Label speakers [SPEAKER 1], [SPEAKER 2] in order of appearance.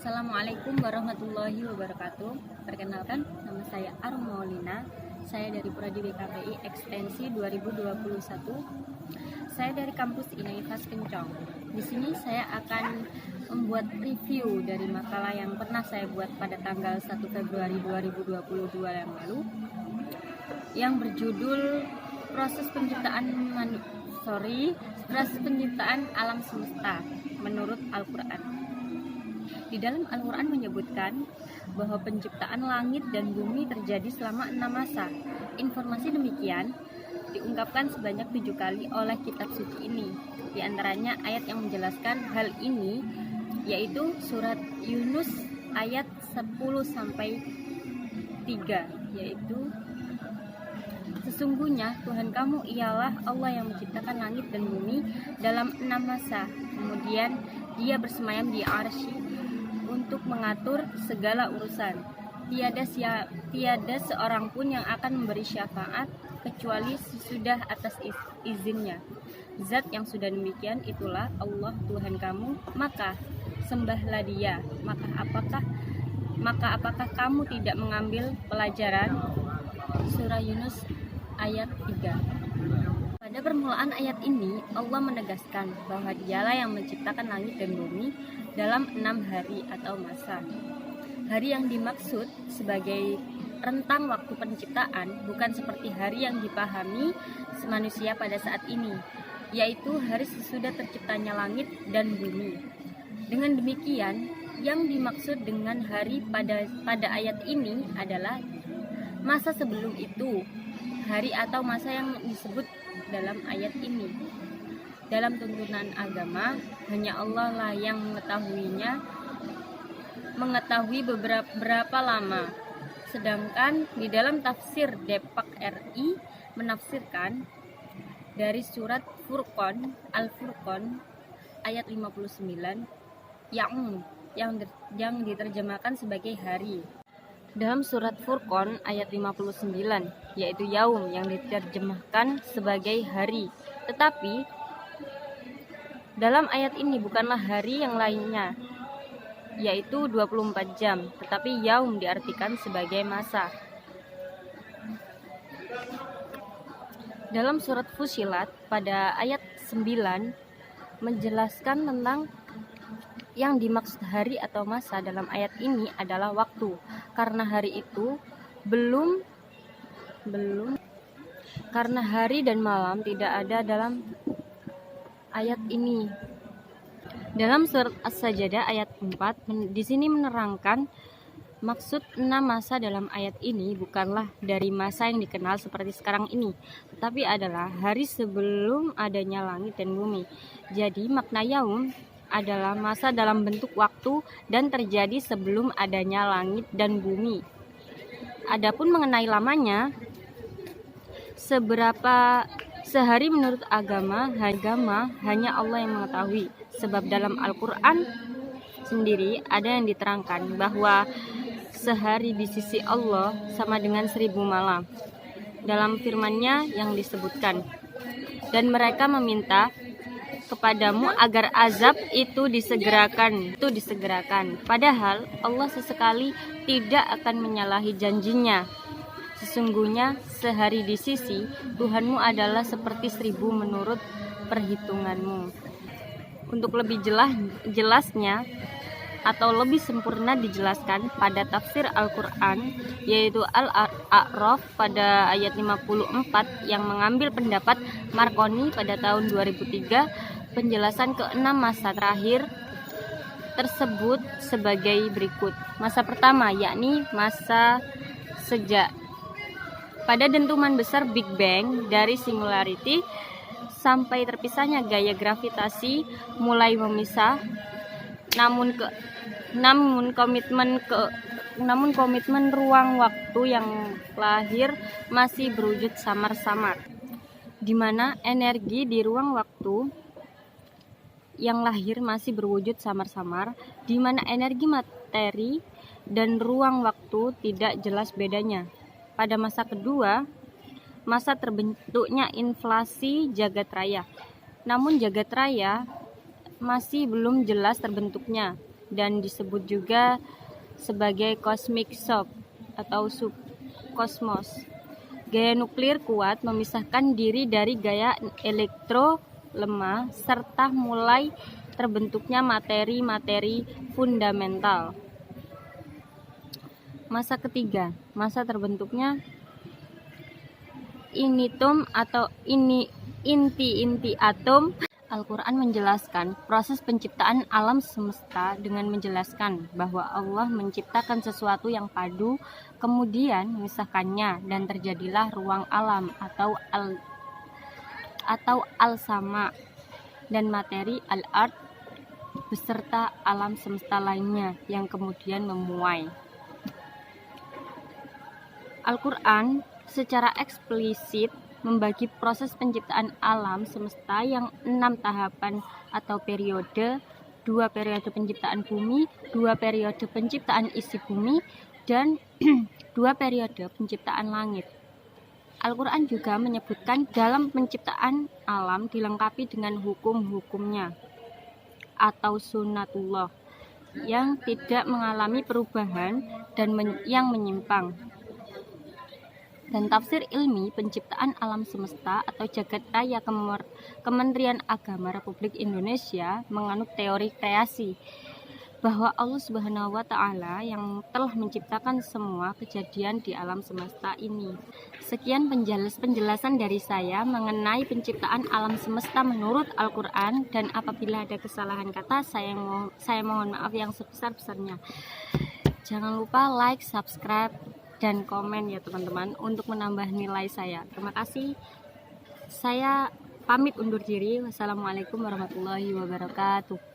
[SPEAKER 1] Assalamualaikum warahmatullahi wabarakatuh. Perkenalkan, nama saya Arum Maulina. Saya dari Prodi BKPI Ekstensi 2021. Saya dari kampus Inaitas Kencong. Di sini saya akan membuat review dari makalah yang pernah saya buat pada tanggal 1 Februari 2022 yang lalu, yang berjudul proses penciptaan alam semesta menurut Al-Quran. Di dalam Al-Quran menyebutkan bahwa penciptaan langit dan bumi terjadi selama 6 masa. Informasi demikian diungkapkan sebanyak 7 kali oleh kitab suci ini. Di antaranya ayat yang menjelaskan hal ini yaitu surat Yunus ayat 10-3, yaitu sesungguhnya Tuhan kamu ialah Allah yang menciptakan langit dan bumi dalam 6 masa. Kemudian Dia bersemayam di arsy untuk mengatur segala urusan. Tiada seorang pun yang akan memberi syafaat kecuali sesudah atas izinnya. Zat yang sudah demikian itulah Allah Tuhan kamu, maka sembahlah Dia. Maka apakah kamu tidak mengambil pelajaran? Surah Yunus ayat 3. Pada permulaan ayat ini, Allah menegaskan bahwa Dialah yang menciptakan langit dan bumi dalam 6 hari atau masa. Hari yang dimaksud sebagai rentang waktu penciptaan bukan seperti hari yang dipahami manusia pada saat ini, yaitu hari sesudah terciptanya langit dan bumi. Dengan demikian, yang dimaksud dengan hari pada ayat ini adalah masa sebelum itu, hari atau masa yang disebut dalam ayat ini. Dalam tuntunan agama, hanya Allah lah yang mengetahui berapa lama. Sedangkan di dalam tafsir Depak RI menafsirkan dari surat Furqan, Al-Furqan ayat 59 yang diterjemahkan sebagai hari. Dalam surat Furqan ayat 59, yaitu yaum yang diterjemahkan sebagai hari. Tetapi dalam ayat ini bukanlah hari yang lainnya, yaitu 24 jam, tetapi yaum diartikan sebagai masa. Dalam surat Fussilat pada ayat 9 menjelaskan tentang yang dimaksud hari atau masa dalam ayat ini adalah waktu, karena hari itu karena hari dan malam tidak ada dalam ayat ini. Dalam surat As-Sajdah ayat 4 di sini menerangkan maksud 6 masa dalam ayat ini bukanlah dari masa yang dikenal seperti sekarang ini, tetapi adalah hari sebelum adanya langit dan bumi. Jadi makna yaum adalah masa dalam bentuk waktu dan terjadi sebelum adanya langit dan bumi. Adapun mengenai lamanya, seberapa sehari menurut agama hanya Allah yang mengetahui. Sebab dalam Al-Quran sendiri ada yang diterangkan bahwa sehari di sisi Allah sama dengan 1000 malam. Dalam firman-Nya yang disebutkan, dan mereka meminta kepadamu agar azab itu disegerakan. Padahal Allah sesekali tidak akan menyalahi janjinya. Sesungguhnya sehari di sisi Tuhanmu adalah seperti 1000 menurut perhitunganmu. Untuk lebih jelasnya atau lebih sempurna dijelaskan pada tafsir Al-Quran, yaitu Al-A'raf pada ayat 54 yang mengambil pendapat Marconi pada tahun 2003. Penjelasan ke-6 masa terakhir tersebut sebagai berikut. Masa pertama yakni masa sejak pada dentuman besar Big Bang dari singularity sampai terpisahnya gaya gravitasi mulai memisah, namun komitmen ruang waktu yang lahir masih berwujud samar-samar, di mana energi di ruang waktu yang lahir masih berwujud samar-samar, di mana energi materi dan ruang waktu tidak jelas bedanya. Pada masa kedua, masa terbentuknya inflasi jagat raya. Namun jagat raya masih belum jelas terbentuknya. dan disebut juga sebagai cosmic shock atau subkosmos. Gaya nuklir kuat memisahkan diri dari gaya elektro lemah serta mulai terbentuknya materi-materi fundamental. Masa ketiga, masa terbentuknya initum atau inti-inti atom. Al-Quran menjelaskan proses penciptaan alam semesta dengan menjelaskan bahwa Allah menciptakan sesuatu yang padu, kemudian memisahkannya dan terjadilah ruang alam atau al-sama dan materi al-ard beserta alam semesta lainnya yang kemudian memuai. Al-Quran secara eksplisit membagi proses penciptaan alam semesta yang 6 tahapan atau periode, 2 periode penciptaan bumi, 2 periode penciptaan isi bumi, dan 2 periode penciptaan langit. Al-Quran juga menyebutkan dalam penciptaan alam dilengkapi dengan hukum-hukumnya atau sunnatullah yang tidak mengalami perubahan dan yang menyimpang. Dan tafsir ilmi penciptaan alam semesta atau jagat raya Kementerian Agama Republik Indonesia menganut teori kreasi bahwa Allah Subhanahu wa Ta'ala yang telah menciptakan semua kejadian di alam semesta ini. Sekian penjelasan dari saya mengenai penciptaan alam semesta menurut Al-Quran, dan apabila ada kesalahan kata saya mohon maaf yang sebesar-besarnya. Jangan lupa like, subscribe, dan komen ya teman-teman untuk menambah nilai saya. Terima kasih. Saya pamit undur diri. Wassalamualaikum warahmatullahi wabarakatuh.